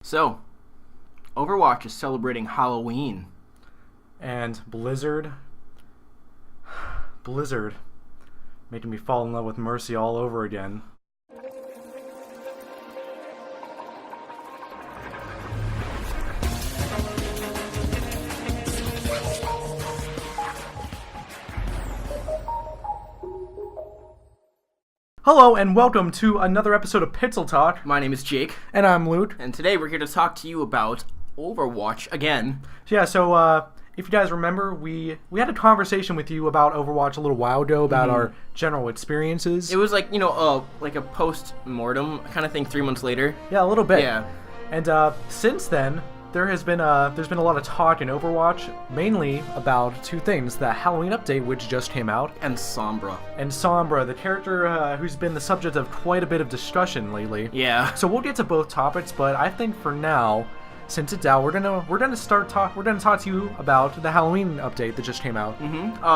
So, Overwatch is celebrating Halloween. And Blizzard making me fall in love with Mercy all over again. Hello and welcome to another episode of Pixel Talk. My name is Jake, And I'm Loot. and today we're here to talk to you about Overwatch again. So if you guys remember, we had a conversation with you about Overwatch a little while ago about our general experiences. It was like, like a post-mortem kind of thing 3 months later. Yeah, a little bit. Yeah. And since then, there's been a lot of talk in Overwatch, mainly about two things: the Halloween update, which just came out, And Sombra. and Sombra, the character who's been the subject of quite a bit of discussion lately. Yeah. So we'll get to both topics, but I think for now, since it's out, we're gonna talk to you about the Halloween update that just came out.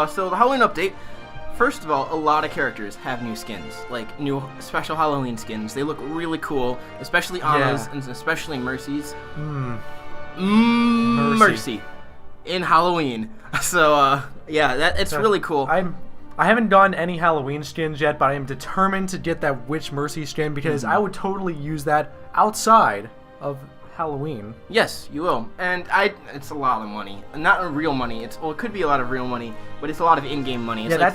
So the Halloween update, first of all, a lot of characters have new skins, like new special Halloween skins. They look really cool, especially Anna's and especially Mercy's. Mercy in Halloween. So it's really cool. I haven't gotten any Halloween skins yet, but I am determined to get that Witch Mercy skin because I would totally use that outside of Halloween. Yes, you will. And it's a lot of money. Not real money. It could be a lot of real money, but it's a lot of in-game money. It's Yeah, like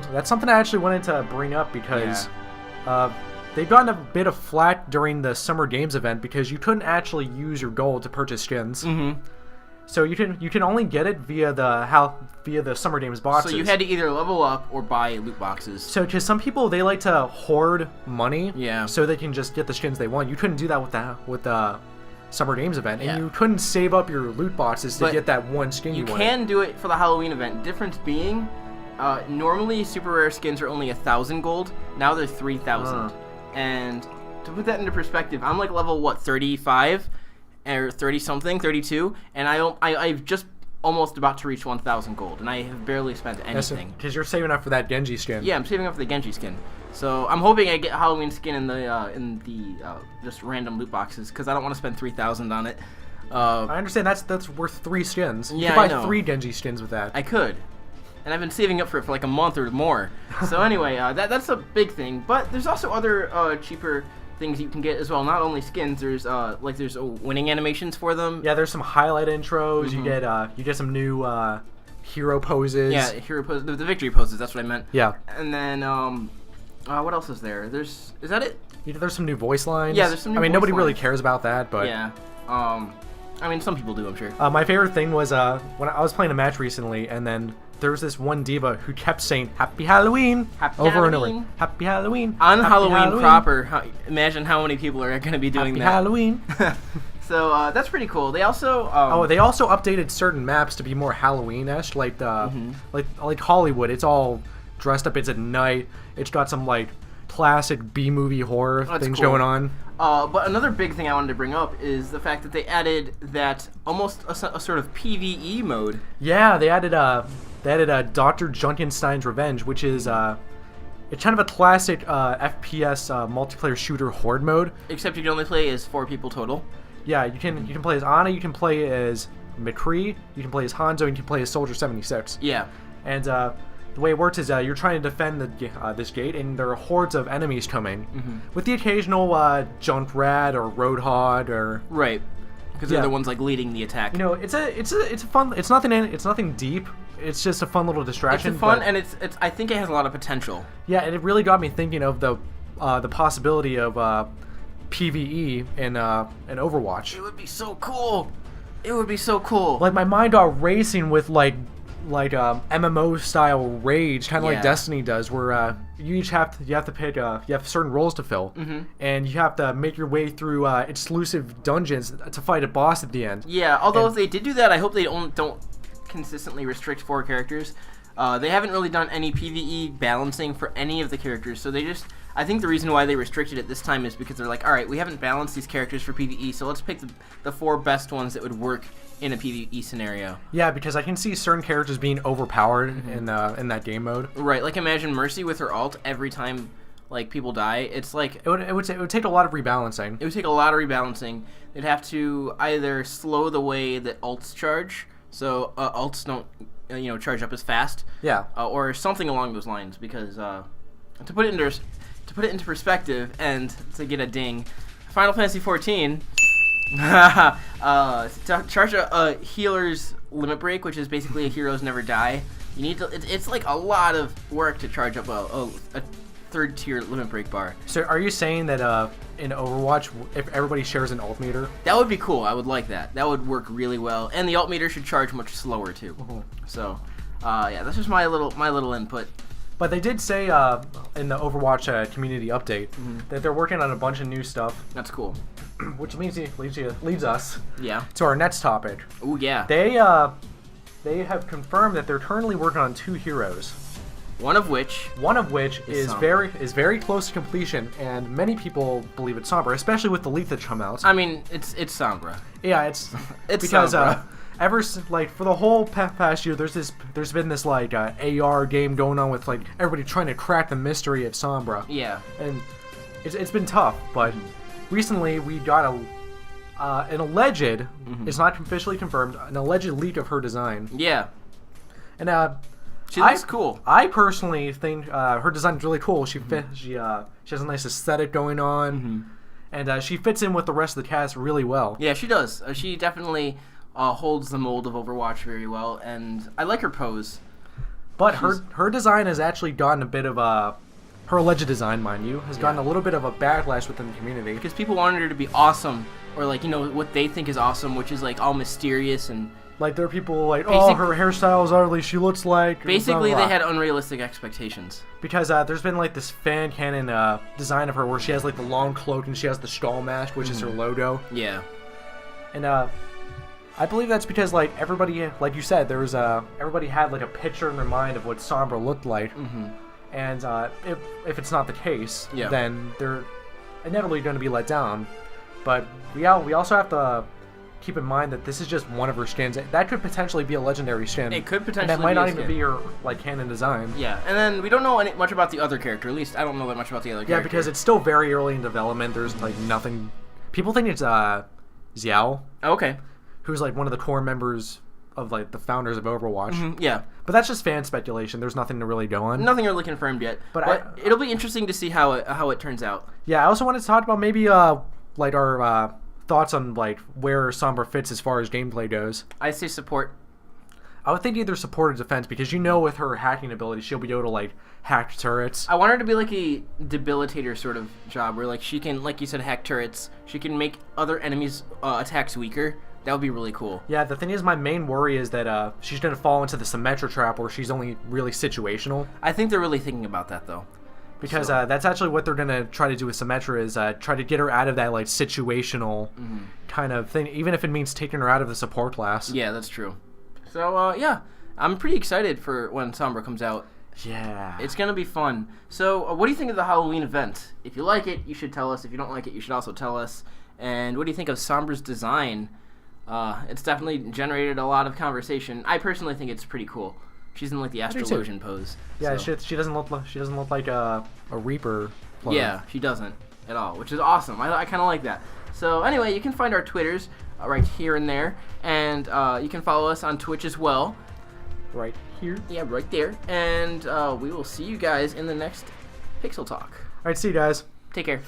that's something I actually wanted to bring up because they've gotten a bit of flack during the Summer Games event because you couldn't actually use your gold to purchase skins. So you can only get it via the Summer Games boxes. So you had to either level up or buy loot boxes. So to some people, they like to hoard money, Yeah. so they can just get the skins they want. You couldn't do that with the Summer Games event, Yeah. and you couldn't save up your loot boxes to But get that one skin you wanted. can do it for the Halloween event. Difference being, normally super rare skins are only 1,000 gold. Now they're 3,000. And to put that into perspective, I'm like level 35 or 30 something, 32, and I've just almost about to reach 1,000 gold, and I have barely spent anything. Because you're saving up for that Genji skin. Yeah, I'm saving up for the Genji skin. So I'm hoping I get Halloween skin in the just random loot boxes because I don't want to spend 3,000 on it. I understand that's worth 3 skins. You Yeah, could buy I know. 3 Genji skins with that. I could. And I've been saving up for it for like a month or more. So anyway, that's a big thing. But there's also other cheaper things you can get as well. Not only skins. There's winning animations for them. Yeah, there's some highlight intros. You get some new hero poses. Yeah, hero poses. The victory poses. That's what I meant. Yeah. And then what else is there? Is that it? There's some new voice lines. Yeah, there's some new voice nobody really lines. cares about that, but Yeah. Some people do, I'm sure. My favorite thing was when I was playing a match recently, and then there was this one diva who kept saying "Happy Halloween" Happy over and Halloween. over. Happy Halloween. On Happy Halloween proper, imagine how many people are going to be doing Happy that. Halloween. So that's pretty cool. They also They also updated certain maps to be more Halloween-esque, like like Hollywood. It's all dressed up. It's at night. It's got some like classic B-movie horror That's things cool. going on. But another big thing I wanted to bring up is the fact that they added that almost a sort of PvE mode. Yeah, they added Dr. Junkenstein's Revenge, which is it's kind of a classic FPS multiplayer shooter horde mode. Except you can only play as 4 people total. Yeah, you can play as Ana, you can play as McCree, you can play as Hanzo, and you can play as Soldier 76. Yeah. And the way it works is you're trying to defend this gate, and there are hordes of enemies coming, with the occasional Junkrat or Roadhog or Right. Because they're the ones like leading the attack. it's a fun. It's nothing deep. It's just a fun little distraction. It's fun, but, and it's I think it has a lot of potential. yeah, and it really got me thinking of the possibility of PvE in Overwatch. It would be so cool. It would be so cool. Like my mind got racing with like MMO style rage, kind of Yeah. like Destiny does, where you have to pick you have certain roles to fill, and you have to make your way through exclusive dungeons to fight a boss at the end. Yeah, although if they did do that, I hope they don't consistently restrict 4 characters. They haven't really done any PvE balancing for any of the characters, so I think the reason why they restricted it this time is because they're like, alright, we haven't balanced these characters for PvE, so let's pick the 4 best ones that would work in a PvE scenario. Yeah, because I can see certain characters being overpowered in that game mode. Right, like imagine Mercy with her ult every time like people die, it's like it would take a lot of rebalancing. it would take a lot of rebalancing. They'd have to either slow the way that ults charge, so ults don't charge up as fast. Yeah. Or something along those lines, because to put it into perspective and to get a ding, Final Fantasy 14 to charge a healer's limit break, which is basically a heroes never die. You need to. It's like a lot of work to charge up a third tier limit break bar. So are you saying that in Overwatch, if everybody shares an ult meter? That would be cool. I would like that. That would work really well. And the ult meter should charge much slower too. So, yeah, that's just my little input. But they did say in the Overwatch community update that they're working on a bunch of new stuff. That's cool. Which leads us Yeah. to our next topic. Oh yeah. They have confirmed that they're currently working on 2 heroes. One of which is very close to completion, and many people believe it's Sombra, especially with the leak that's come out. I mean, it's Sombra. Yeah, it's It's because Sombra. for the whole past year, there's been this like AR game going on with like everybody trying to crack the mystery of Sombra. Yeah. And it's been tough, but recently we got an alleged, it's not officially confirmed, an alleged leak of her design. Yeah. And she looks cool. I personally think her design is really cool. She has a nice aesthetic going on, and she fits in with the rest of the cast really well. Yeah, she does. She definitely holds the mold of Overwatch very well, and I like her pose. But her design has actually gotten a bit of her alleged design, mind you, has gotten a little bit of a backlash within the community. Because people wanted her to be awesome, or like, what they think is awesome, which is like all mysterious and... Like, there are people like, oh, her hairstyle is ugly, she looks like... Basically, they had unrealistic expectations. Because there's been like this fan canon design of her where she has like the long cloak and she has the skull mask, which is her logo. Yeah. And I believe that's because like everybody, like you said, there was everybody had like a picture in their mind of what Sombra looked like. And if it's not the case, then they're inevitably going to be let down. But we also have to keep in mind that this is just one of her skins. That could potentially be a legendary skin. It could potentially and that might not be even be her like canon design. Yeah, and then we don't know much about the other character. At least I don't know that much about the other character. Yeah, because it's still very early in development. There's like nothing. People think it's Xiao. Okay. Who's like one of the core members of like the founders of Overwatch. Yeah. But that's just fan speculation. There's nothing to really go on. Nothing really confirmed yet. But it'll be interesting to see how it turns out. Yeah, I also wanted to talk about maybe like our thoughts on like where Sombra fits as far as gameplay goes. I say support. I would think either support or defense, because with her hacking ability, she'll be able to like hack turrets. I want her to be like a debilitator sort of job, where like she can, like you said, hack turrets. She can make other enemies' attacks weaker. That would be really cool. Yeah, the thing is, my main worry is that she's going to fall into the Symmetra trap, where she's only really situational. I think they're really thinking about that, though. Because that's actually what they're going to try to do with Symmetra, is try to get her out of that like situational kind of thing, even if it means taking her out of the support class. Yeah, that's true. So, yeah, I'm pretty excited for when Sombra comes out. Yeah. It's going to be fun. So, what do you think of the Halloween event? If you like it, you should tell us. If you don't like it, you should also tell us. And what do you think of Sombra's design? It's definitely generated a lot of conversation. I personally think it's pretty cool. She's in like the Astrologian pose. Yeah, so. she doesn't look like a Reaper player. Yeah, she doesn't at all, which is awesome. I kind of like that. So anyway, you can find our Twitters right here and there, and you can follow us on Twitch as well. Right here. Yeah, right there. And we will see you guys in the next Pixel Talk. All right, see you guys. Take care.